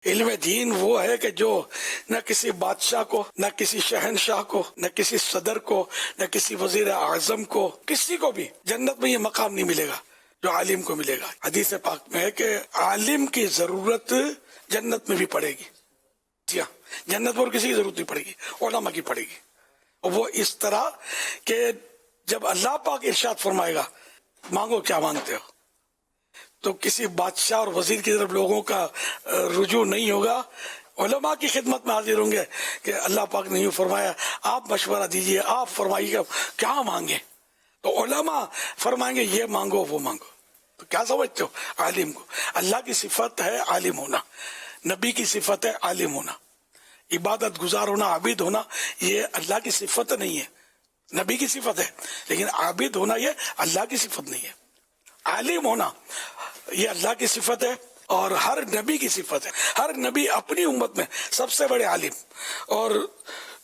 علم دین وہ ہے کہ جو نہ کسی بادشاہ کو، نہ کسی شہنشاہ کو، نہ کسی صدر کو، نہ کسی وزیر اعظم کو، کسی کو بھی جنت میں یہ مقام نہیں ملے گا جو عالم کو ملے گا۔ حدیث پاک میں ہے کہ عالم کی ضرورت جنت میں بھی پڑے گی۔ جی ہاں، جنت میں اور کسی کی ضرورت نہیں پڑے گی، علماء کی پڑے گی۔ اور وہ اس طرح کہ جب اللہ پاک ارشاد فرمائے گا مانگو کیا مانگتے ہو، تو کسی بادشاہ اور وزیر کی طرف لوگوں کا رجوع نہیں ہوگا، علماء کی خدمت میں حاضر ہوں گے کہ اللہ پاک نے یوں فرمایا، آپ مشورہ دیجئے، آپ فرمائیے کیا مانگیں، تو علماء فرمائیں گے یہ مانگو وہ مانگو۔ تو کیا سمجھتے ہو؟ عالم کو اللہ کی صفت ہے عالم ہونا، نبی کی صفت ہے عالم ہونا، عبادت گزار ہونا، عابد ہونا، یہ اللہ کی صفت نہیں ہے، نبی کی صفت ہے، لیکن عابد ہونا یہ اللہ کی صفت نہیں ہے۔ عالم ہونا یہ اللہ کی صفت ہے اور ہر نبی کی صفت ہے۔ ہر نبی اپنی امت میں سب سے بڑے عالم اور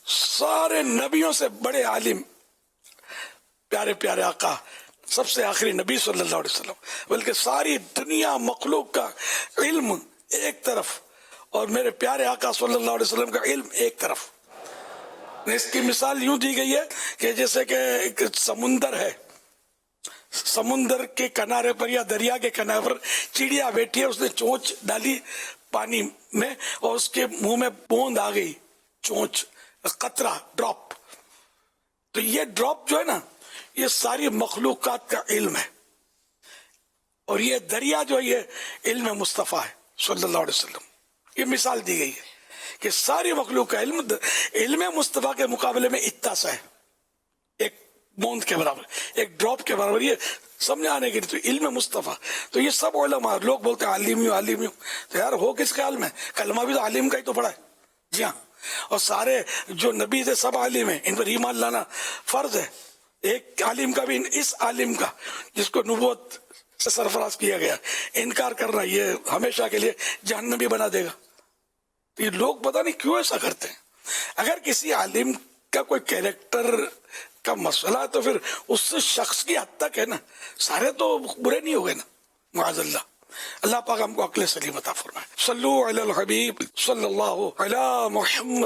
سارے نبیوں سے بڑے عالم پیارے پیارے آقا سب سے آخری نبی صلی اللہ علیہ وسلم، بلکہ ساری دنیا مخلوق کا علم ایک طرف اور میرے پیارے آقا صلی اللہ علیہ وسلم کا علم ایک طرف۔ اس کی مثال یوں دی گئی ہے کہ جیسے کہ ایک سمندر ہے، سمندر کے کنارے پر یا دریا کے کنارے پر چڑیا بیٹھی ہے، اس نے چونچ ڈالی پانی میں اور اس کے منہ میں بوند آ گئی، چونچ، قطرہ، ڈراپ۔ تو یہ ڈراپ جو ہے نا، یہ ساری مخلوقات کا علم ہے، اور یہ دریا جو ہے یہ علم مصطفیٰ ہے صلی اللہ علیہ وسلم۔ یہ مثال دی گئی ہے کہ ساری مخلوق کا علم مصطفیٰ کے مقابلے میں اتنا سا ہے، ایک بوند کے برابر، ایک ڈراپ کے برابر۔ یہ سمجھ آنے کے لیے تو علم مصطفیٰ، تو یہ سب علماء، لوگ بولتے ہیں عالم ہوں عالم ہوں، تو یار ہو کس خیال میں؟ کلمہ بھی تو عالم کا ہی تو پڑھا ہے۔ جی ہاں، اور سارے جو نبی تھے سب عالم ہیں، ان پر ایمان لانا فرض ہے۔ ایک عالم کا بھی، اس عالم کا جس کو نبوت سے سرفراز کیا گیا، انکار کرنا یہ ہمیشہ کے لیے جہنمی بنا دے گا۔ تو یہ لوگ پتہ نہیں کیوں ایسا کرتے ہیں۔ اگر کسی عالم کا کوئی کیریکٹر کا مسئلہ ہے تو پھر اس شخص کی حد تک ہے نا، سارے تو برے نہیں ہوئے نا، معاذ اللہ۔ اللہ پاک ہم کو عقل سلیم عطا فرمائے۔ صلو علی الحبیب صلی اللہ علی محمد۔